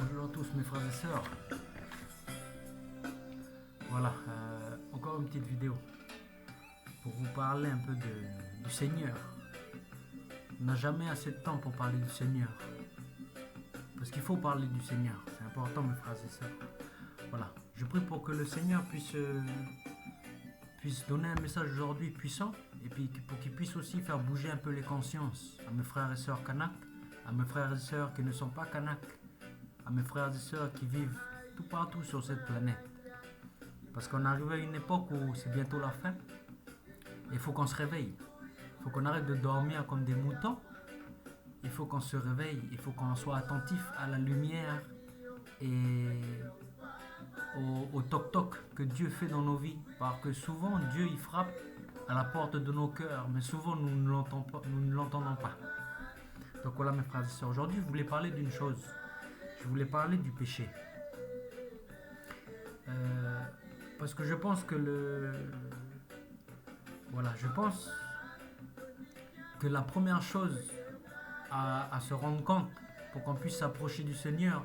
Bonjour à tous mes frères et sœurs. Voilà, encore une petite vidéo pour vous parler un peu du Seigneur. On n'a jamais assez de temps pour parler du Seigneur. Parce qu'il faut parler du Seigneur, c'est important mes frères et sœurs. Voilà, je prie pour que le Seigneur puisse donner un message aujourd'hui puissant et puis pour qu'il puisse aussi faire bouger un peu les consciences à mes frères et sœurs Kanak, à mes frères et sœurs qui ne sont pas Kanak, à mes frères et sœurs qui vivent tout partout sur cette planète. Parce qu'on arrive à une époque où c'est bientôt la fin. Il faut qu'on se réveille. Il faut qu'on arrête de dormir comme des moutons. Il faut qu'on se réveille. Il faut qu'on soit attentif à la lumière et au toc-toc que Dieu fait dans nos vies. Parce que souvent, Dieu il frappe à la porte de nos cœurs. Mais souvent, nous ne l'entendons pas. Donc voilà mes frères et sœurs. Aujourd'hui, je voulais parler d'une chose. Je voulais parler du péché. Parce que je pense que je pense que la première chose à se rendre compte pour qu'on puisse s'approcher du Seigneur,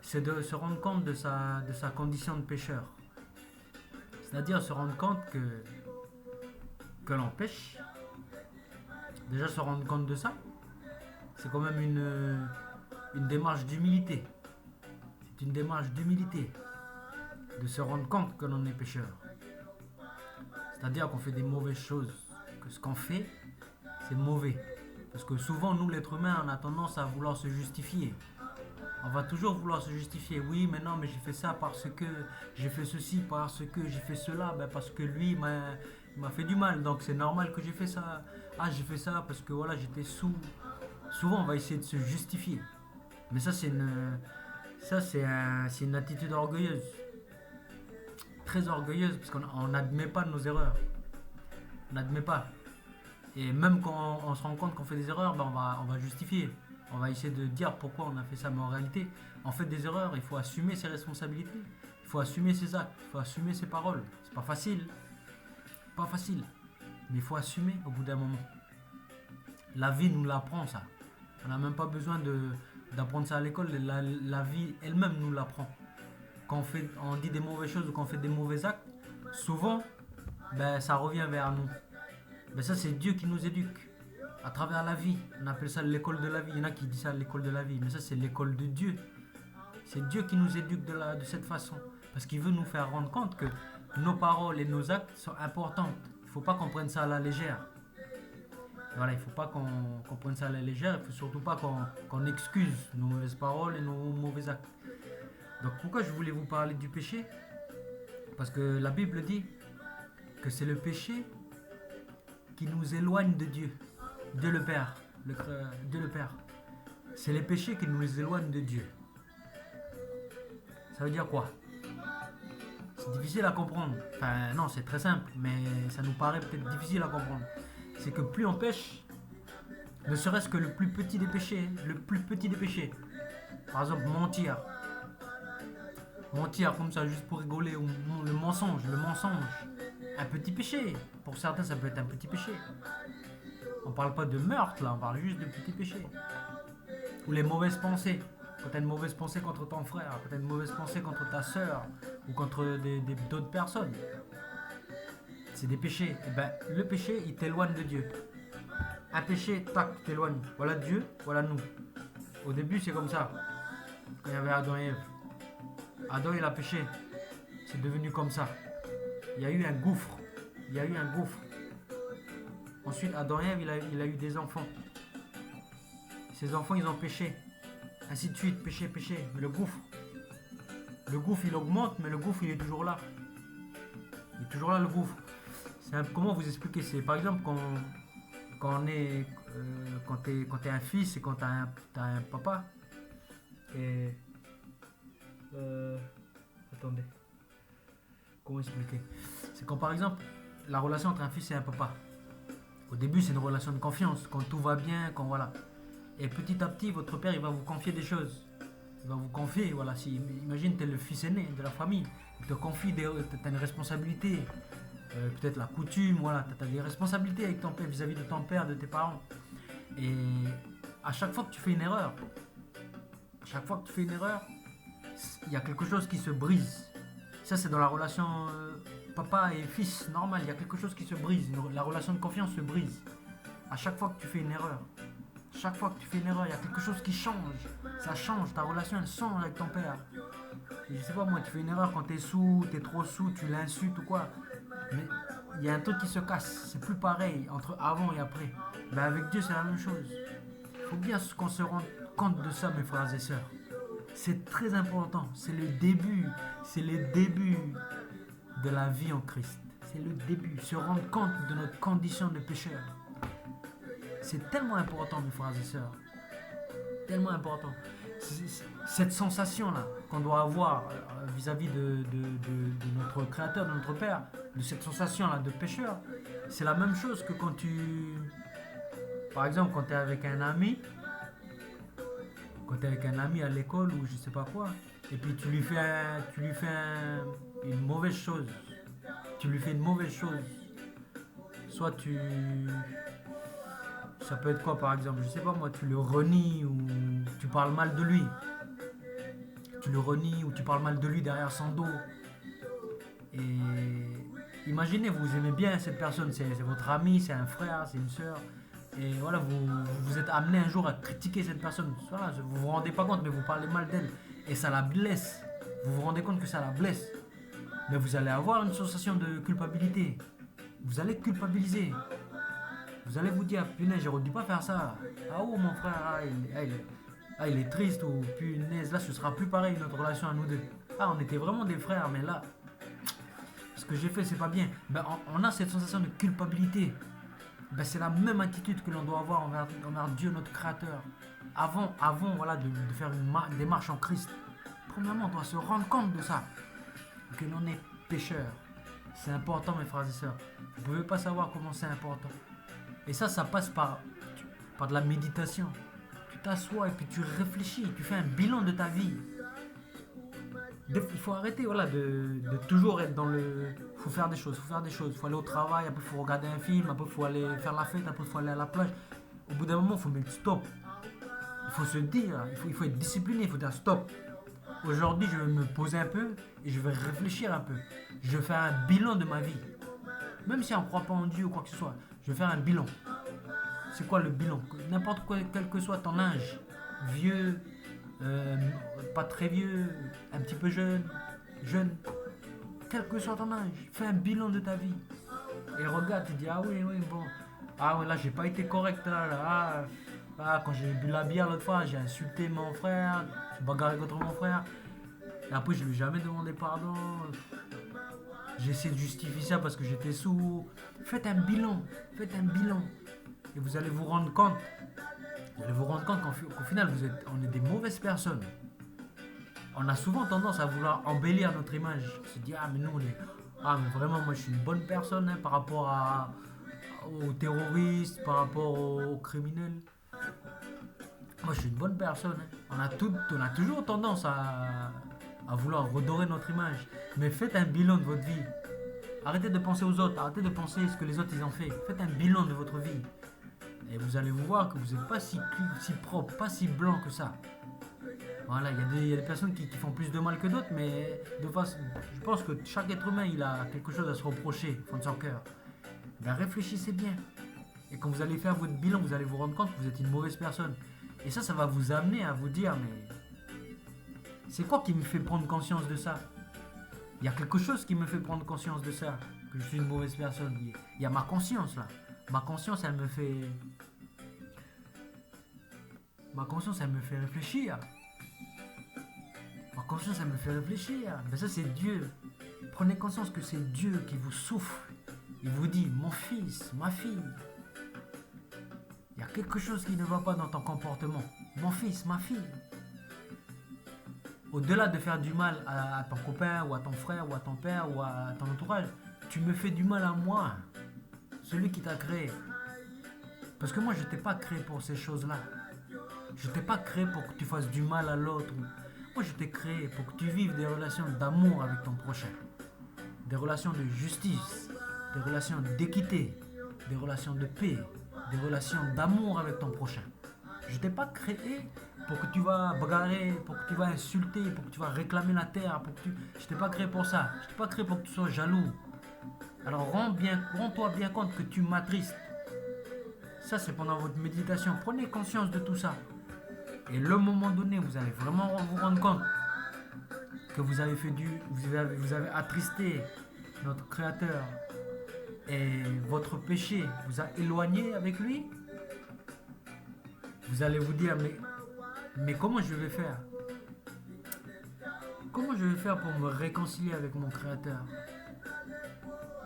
c'est de se rendre compte de sa condition de pécheur. C'est-à-dire se rendre compte que l'on pêche. Déjà se rendre compte de ça, c'est quand même une démarche d'humilité. C'est une démarche d'humilité de se rendre compte que l'on est pécheur. C'est-à-dire qu'on fait des mauvaises choses, que ce qu'on fait, c'est mauvais. Parce que souvent, nous, l'être humain, on a tendance à vouloir se justifier. On va toujours vouloir se justifier. Oui, mais non, mais j'ai fait ça parce que j'ai fait ceci, parce que j'ai fait cela, parce que lui m'a fait du mal. Donc c'est normal que j'ai fait ça. Ah, j'ai fait ça parce que voilà, j'étais sous. Souvent, on va essayer de se justifier. Mais ça, c'est une attitude orgueilleuse. Très orgueilleuse parce qu'on n'admet pas nos erreurs. On n'admet pas. Et même quand on se rend compte qu'on fait des erreurs, on va justifier. On va essayer de dire pourquoi on a fait ça. Mais en réalité, on fait des erreurs, il faut assumer ses responsabilités. Il faut assumer ses actes, il faut assumer ses paroles. C'est pas facile. Pas facile. Mais il faut assumer au bout d'un moment. La vie nous l'apprend ça. On n'a même pas besoin d'apprendre ça à l'école. La vie elle-même nous l'apprend. Quand on dit des mauvaises choses ou qu'on fait des mauvais actes, souvent, ça revient vers nous. Ça, c'est Dieu qui nous éduque à travers la vie. On appelle ça l'école de la vie. Il y en a qui disent ça l'école de la vie. Mais ça, c'est l'école de Dieu. C'est Dieu qui nous éduque de cette façon. Parce qu'il veut nous faire rendre compte que nos paroles et nos actes sont importantes. Il ne faut pas qu'on prenne ça à la légère. Voilà, il ne faut pas qu'on prenne ça à la légère. Il ne faut surtout pas qu'on excuse nos mauvaises paroles et nos mauvais actes. Donc pourquoi je voulais vous parler du péché? Parce que la Bible dit que c'est le péché qui nous éloigne de Dieu. Dieu le Père. Dieu le Père. C'est les péchés qui nous éloignent de Dieu. Ça veut dire quoi? C'est difficile à comprendre. Enfin non, c'est très simple, mais ça nous paraît peut-être difficile à comprendre. C'est que plus on pêche, ne serait-ce que le plus petit des péchés, par exemple mentir comme ça juste pour rigoler, ou le mensonge, un petit péché. Pour certains ça peut être un petit péché. On parle pas de meurtre là, on parle juste de petits péchés. Ou les mauvaises pensées. Quand tu as une mauvaise pensée contre ton frère, quand tu as une mauvaise pensée contre ta soeur, ou contre d'autres personnes, c'est des péchés. Et le péché il t'éloigne de Dieu. Un péché, tac, t'éloigne. Voilà Dieu, voilà nous. Au début c'est comme ça. Quand il y avait Adam et Ève. Adam il a péché. C'est devenu comme ça. Il y a eu un gouffre. Ensuite Adam et Ève il a eu des enfants. Ces enfants ils ont péché. Ainsi de suite, péché. Mais le gouffre il augmente, mais le gouffre il est toujours là. Il est toujours là le gouffre. Comment vous expliquer? C'est par exemple quand t'es un fils et quand t'as un papa. Et attendez. Comment expliquer? C'est quand par exemple la relation entre un fils et un papa. Au début c'est une relation de confiance, quand tout va bien, quand voilà. Et petit à petit votre père il va vous confier des choses. Il va vous confier, voilà, imagine t'es le fils aîné de la famille, il te confie t'as une responsabilité, peut-être la coutume, voilà, t'as des responsabilités avec ton père, vis-à-vis de ton père, de tes parents. Et à chaque fois que tu fais une erreur, Chaque fois que tu fais une erreur, il y a quelque chose qui se brise. Ça, c'est dans la relation papa et fils, normal. Il y a quelque chose qui se brise. La relation de confiance se brise. À chaque fois que tu fais une erreur, chaque fois que tu fais une erreur, il y a quelque chose qui change. Ça change. Ta relation, elle change avec ton père. Et je sais pas, moi, tu fais une erreur quand t'es sous, t'es trop sous, tu l'insultes ou quoi. Mais il y a un truc qui se casse. C'est plus pareil entre avant et après. Ben avec Dieu, c'est la même chose. Il faut bien qu'on se rende compte de ça, mes frères et sœurs. C'est très important. C'est le début. C'est le début de la vie en Christ. C'est le début. Se rendre compte de notre condition de pécheur. C'est tellement important, mes frères et sœurs. Tellement important. Cette sensation-là qu'on doit avoir vis-à-vis de notre Créateur, de notre Père, de cette sensation-là de pécheur, c'est la même chose que quand tu... Par exemple, quand tu es avec un ami, à l'école ou je sais pas quoi, et puis tu lui fais, une mauvaise chose. Tu lui fais une mauvaise chose. Soit tu... Ça peut être quoi par exemple? Je sais pas moi, tu le renies ou tu parles mal de lui. Tu le renies ou tu parles mal de lui derrière son dos. Et imaginez, vous aimez bien cette personne, c'est votre ami, c'est un frère, c'est une soeur. Et voilà, vous êtes amené un jour à critiquer cette personne. Voilà, vous vous rendez pas compte, mais vous parlez mal d'elle. Et ça la blesse. Vous vous rendez compte que ça la blesse. Mais vous allez avoir une sensation de culpabilité. Vous allez culpabiliser. Vous allez vous dire, punaise, j'aurais dû pas faire ça. Ah oh mon frère, il est triste ou punaise, là ce sera plus pareil notre relation à nous deux. Ah on était vraiment des frères, mais là, ce que j'ai fait c'est pas bien. Ben, on a cette sensation de culpabilité. Ben, c'est la même attitude que l'on doit avoir envers Dieu, notre Créateur. Avant voilà, de faire une démarche en Christ. Premièrement, on doit se rendre compte de ça. Que l'on est pécheur. C'est important, mes frères et sœurs. Vous ne pouvez pas savoir comment c'est important. Et ça passe par de la méditation. Tu t'assois et puis tu réfléchis, tu fais un bilan de ta vie. Il faut arrêter voilà, de toujours être dans le... Il faut faire des choses, il faut aller au travail, après il faut regarder un film, après il faut aller faire la fête, après il faut aller à la plage. Au bout d'un moment, il faut mettre stop. Il faut se dire, il faut être discipliné, il faut dire stop. Aujourd'hui, je vais me poser un peu et je vais réfléchir un peu. Je vais faire un bilan de ma vie. Même si on ne croit pas en Dieu ou quoi que ce soit, je vais faire un bilan. C'est quoi le bilan? N'importe quoi, quel que soit ton âge, vieux, pas très vieux, un petit peu jeune, quel que soit ton âge, fais un bilan de ta vie. Et regarde, tu dis, ah oui, bon, ah ouais, là, j'ai pas été correct, quand j'ai bu la bière l'autre fois, j'ai insulté mon frère, j'ai bagarré contre mon frère, et après, je lui ai jamais demandé pardon. J'ai essayé de justifier ça parce que j'étais sous. Faites un bilan. Et vous allez vous rendre compte. Qu'au final, on est des mauvaises personnes. On a souvent tendance à vouloir embellir notre image. Se dire, ah mais nous on est... Ah mais vraiment, moi je suis une bonne personne hein, par rapport aux terroristes, par rapport aux criminels. Moi je suis une bonne personne. Hein. On a toujours tendance à vouloir redorer notre image. Mais faites un bilan de votre vie. Arrêtez de penser aux autres, arrêtez de penser ce que les autres ils ont fait. Faites un bilan de votre vie. Et vous allez vous voir que vous n'êtes pas si propre, pas si blanc que ça. Voilà, il y a des personnes qui font plus de mal que d'autres, mais de façon, je pense que chaque être humain il a quelque chose à se reprocher au fond de son cœur. Ben réfléchissez bien. Et quand vous allez faire votre bilan, vous allez vous rendre compte que vous êtes une mauvaise personne. Et ça va vous amener à vous dire, mais c'est quoi qui me fait prendre conscience de ça? Il y a quelque chose qui me fait prendre conscience de ça, que je suis une mauvaise personne. Il y a ma conscience là. Ma conscience, elle me fait réfléchir. Ma conscience, elle me fait réfléchir. Mais ça, c'est Dieu. Prenez conscience que c'est Dieu qui vous souffle. Il vous dit, mon fils, ma fille, il y a quelque chose qui ne va pas dans ton comportement. Mon fils, ma fille. Au-delà de faire du mal à ton copain, ou à ton frère, ou à ton père, ou à ton entourage, tu me fais du mal à moi, celui qui t'a créé. Parce que moi, je t'ai pas créé pour ces choses-là. Je t'ai pas créé pour que tu fasses du mal à l'autre. Moi, je t'ai créé pour que tu vives des relations d'amour avec ton prochain. Des relations de justice, des relations d'équité, des relations de paix, des relations d'amour avec ton prochain. Je t'ai pas créé pour que tu vas bagarrer, pour que tu vas insulter, pour que tu vas réclamer la terre, pour que tu... Je t'ai pas créé pour ça. Je t'ai pas créé pour que tu sois jaloux. Alors rends-toi bien compte que tu m'attristes. Ça, c'est pendant votre méditation. Prenez conscience de tout ça. Et le moment donné, vous allez vraiment vous rendre compte que vous avez vous avez attristé notre Créateur et votre péché vous a éloigné avec lui. Vous allez vous dire, mais comment je vais faire? Comment je vais faire pour me réconcilier avec mon Créateur?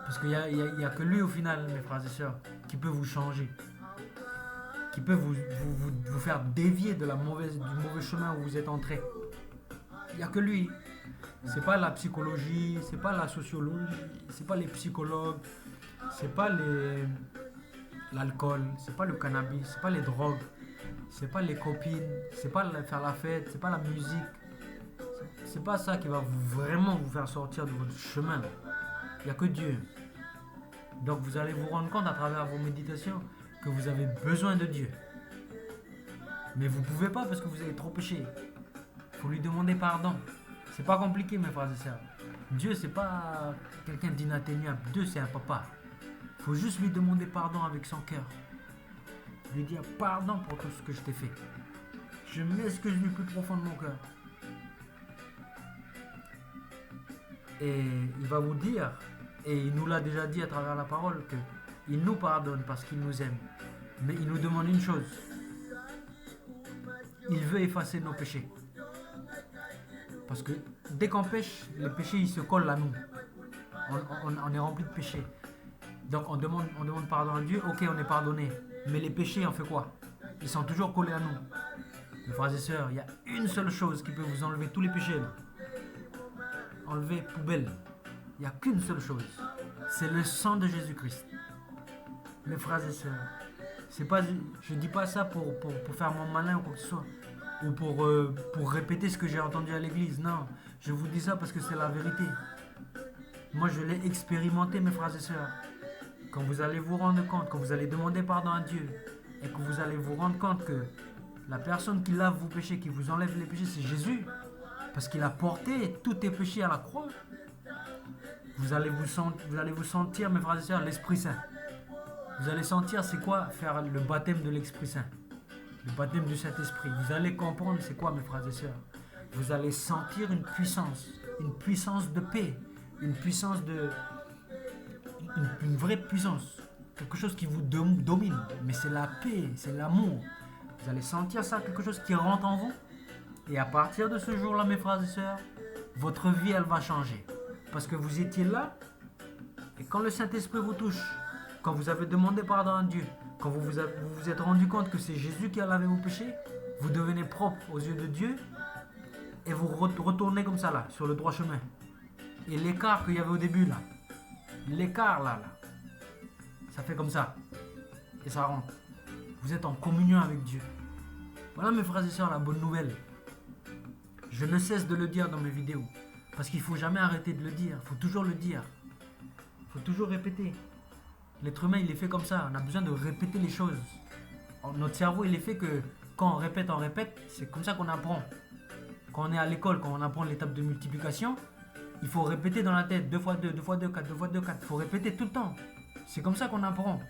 Parce qu'il n'y a que lui au final, mes frères et sœurs, qui peut vous changer, qui peut vous faire dévier du mauvais chemin où vous êtes entré. Il n'y a que lui. C'est pas la psychologie, c'est pas la sociologie, c'est pas les psychologues, c'est pas l'alcool, c'est pas le cannabis, c'est pas les drogues, c'est pas les copines, c'est pas faire la fête, c'est pas la musique. C'est pas ça qui va vraiment vous faire sortir de votre chemin. Il n'y a que Dieu. Donc vous allez vous rendre compte à travers vos méditations que vous avez besoin de Dieu. Mais vous ne pouvez pas parce que vous avez trop péché. Il faut lui demander pardon. C'est pas compliqué, mes frères et sœurs. Dieu, c'est pas quelqu'un d'inatteignable. Dieu, c'est un papa. Il faut juste lui demander pardon avec son cœur. Lui dire pardon pour tout ce que je t'ai fait. Je m'excuse du plus profond de mon cœur. Et il va vous dire, et il nous l'a déjà dit à travers la parole, qu'il nous pardonne parce qu'il nous aime. Mais il nous demande une chose. Il veut effacer nos péchés. Parce que dès qu'on pêche, les péchés ils se collent à nous. On est rempli de péchés. Donc on demande pardon à Dieu, ok on est pardonné. Mais les péchés on fait quoi? Ils sont toujours collés à nous. Mes frères et sœurs, il y a une seule chose qui peut vous enlever tous les péchés. Là. Enlever poubelle. Il n'y a qu'une seule chose. C'est le sang de Jésus-Christ. Mes frères et sœurs. Je ne dis pas ça pour faire mon malin ou quoi que ce soit. Ou pour répéter ce que j'ai entendu à l'église. Non, je vous dis ça parce que c'est la vérité. Moi, je l'ai expérimenté, mes frères et sœurs. Quand vous allez vous rendre compte, quand vous allez demander pardon à Dieu, et que vous allez vous rendre compte que la personne qui lave vos péchés, qui vous enlève les péchés, c'est Jésus. Parce qu'il a porté tous tes péchés à la croix. Vous allez vous sentir, mes frères et sœurs, l'Esprit Saint. Vous allez sentir c'est quoi faire le baptême de l'Esprit Saint. Le baptême du Saint-Esprit. Vous allez comprendre c'est quoi, mes frères et sœurs. Vous allez sentir une puissance de paix, une puissance une vraie puissance, quelque chose qui vous domine, mais c'est la paix, c'est l'amour. Vous allez sentir ça, quelque chose qui rentre en vous, et à partir de ce jour-là, mes frères et sœurs, votre vie, elle va changer. Parce que vous étiez là, et quand le Saint-Esprit vous touche, quand vous avez demandé pardon à Dieu, quand vous vous êtes rendu compte que c'est Jésus qui a lavé vos péchés, vous devenez propre aux yeux de Dieu, et vous retournez comme ça là, sur le droit chemin. Et l'écart qu'il y avait au début là, l'écart là, ça fait comme ça, et ça rentre. Vous êtes en communion avec Dieu. Voilà mes frères et sœurs, la bonne nouvelle. Je ne cesse de le dire dans mes vidéos, parce qu'il ne faut jamais arrêter de le dire, il faut toujours le dire, il faut toujours répéter. L'être humain il est fait comme ça, on a besoin de répéter les choses. Notre cerveau il est fait que quand on répète, c'est comme ça qu'on apprend. Quand on est à l'école, quand on apprend l'étape de multiplication, il faut répéter dans la tête 2 fois 2, 2 fois 2, 4, 2 fois 2, 4. Il faut répéter tout le temps. C'est comme ça qu'on apprend.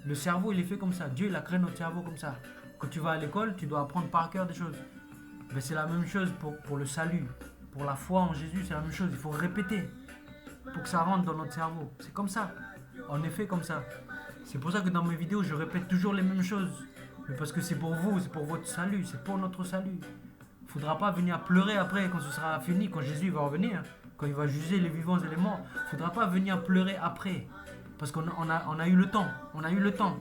Le cerveau, il est fait comme ça. Dieu, il a créé notre cerveau comme ça. Quand tu vas à l'école, tu dois apprendre par cœur des choses. Mais c'est la même chose pour le salut. Pour la foi en Jésus, c'est la même chose. Il faut répéter pour que ça rentre dans notre cerveau. C'est comme ça. On est fait comme ça. C'est pour ça que dans mes vidéos, je répète toujours les mêmes choses. Mais parce que c'est pour vous, c'est pour votre salut, c'est pour notre salut. Il ne faudra pas venir pleurer après quand ce sera fini, quand Jésus va revenir. Quand il va juger les vivants et les morts, il ne faudra pas venir pleurer après. Parce qu'on a eu le temps. On a eu le temps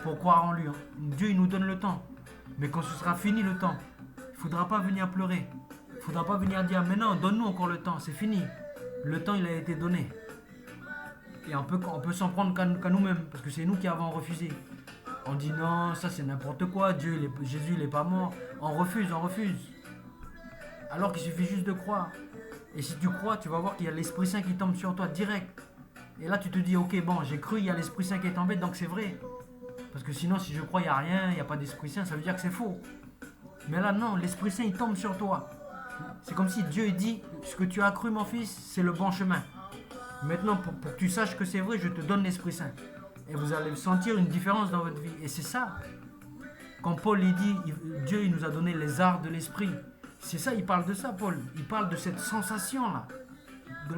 pour croire en lui. Dieu, il nous donne le temps. Mais quand ce sera fini le temps, il ne faudra pas venir pleurer. Il ne faudra pas venir dire, mais non, donne-nous encore le temps, c'est fini. Le temps, il a été donné. Et on peut s'en prendre qu'à nous-mêmes, parce que c'est nous qui avons refusé. On dit non, ça c'est n'importe quoi, Jésus, il n'est pas mort. On refuse. Alors qu'il suffit juste de croire. Et si tu crois, tu vas voir qu'il y a l'Esprit Saint qui tombe sur toi direct. Et là, tu te dis, ok, bon, j'ai cru, il y a l'Esprit Saint qui est tombé, donc c'est vrai. Parce que sinon, si je crois, il n'y a rien, il n'y a pas d'Esprit Saint, ça veut dire que c'est faux. Mais là, non, l'Esprit Saint, il tombe sur toi. C'est comme si Dieu dit, ce que tu as cru, mon fils, c'est le bon chemin. Maintenant, pour que tu saches que c'est vrai, je te donne l'Esprit Saint. Et vous allez sentir une différence dans votre vie. Et c'est ça. Quand Paul il dit, Dieu il nous a donné les arts de l'Esprit. C'est ça, il parle de ça, Paul. Il parle de cette sensation-là.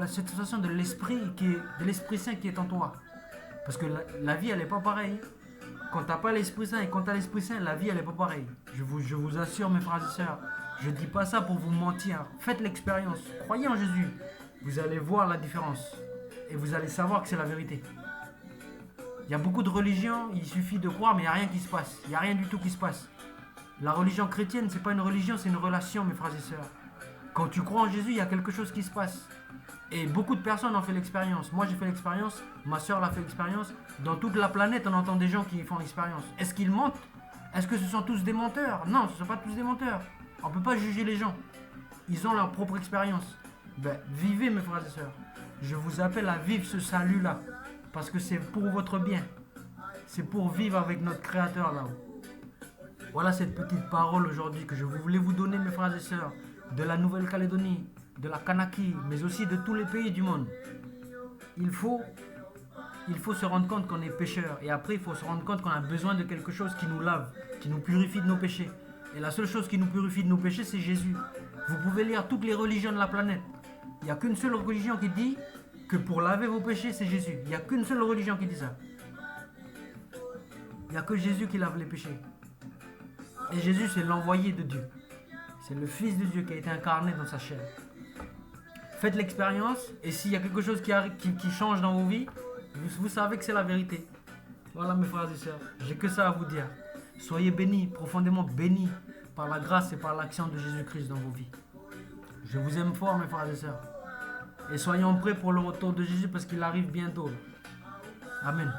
Cette sensation de l'Esprit, de l'Esprit Saint qui est en toi. Parce que la vie, elle n'est pas pareille. Quand tu n'as pas l'Esprit Saint et quand tu as l'Esprit Saint, la vie, elle n'est pas pareille. Je vous assure, mes frères et sœurs, je ne dis pas ça pour vous mentir. Faites l'expérience. Croyez en Jésus. Vous allez voir la différence. Et vous allez savoir que c'est la vérité. Il y a beaucoup de religions, il suffit de croire, mais il n'y a rien qui se passe. Il n'y a rien du tout qui se passe. La religion chrétienne, ce n'est pas une religion, c'est une relation, mes frères et sœurs. Quand tu crois en Jésus, il y a quelque chose qui se passe. Et beaucoup de personnes ont fait l'expérience. Moi, j'ai fait l'expérience, ma sœur l'a fait l'expérience. Dans toute la planète, on entend des gens qui font l'expérience. Est-ce qu'ils mentent? Est-ce que ce sont tous des menteurs? Non, ce ne sont pas tous des menteurs. On ne peut pas juger les gens. Ils ont leur propre expérience. Vivez, mes frères et sœurs. Je vous appelle à vivre ce salut-là. Parce que c'est pour votre bien. C'est pour vivre avec notre Créateur là-haut. Voilà cette petite parole aujourd'hui que je voulais vous donner, mes frères et sœurs, de la Nouvelle-Calédonie, de la Kanaki, mais aussi de tous les pays du monde. Il faut se rendre compte qu'on est pécheur. Et après, il faut se rendre compte qu'on a besoin de quelque chose qui nous lave, qui nous purifie de nos péchés. Et la seule chose qui nous purifie de nos péchés, c'est Jésus. Vous pouvez lire toutes les religions de la planète. Il n'y a qu'une seule religion qui dit que pour laver vos péchés, c'est Jésus. Il n'y a qu'une seule religion qui dit ça. Il n'y a que Jésus qui lave les péchés. Et Jésus, c'est l'envoyé de Dieu. C'est le Fils de Dieu qui a été incarné dans sa chair. Faites l'expérience, et s'il y a quelque chose qui change dans vos vies, vous savez que c'est la vérité. Voilà, mes frères et sœurs, j'ai que ça à vous dire. Soyez bénis, profondément bénis par la grâce et par l'action de Jésus-Christ dans vos vies. Je vous aime fort, mes frères et sœurs. Et soyons prêts pour le retour de Jésus parce qu'il arrive bientôt. Amen.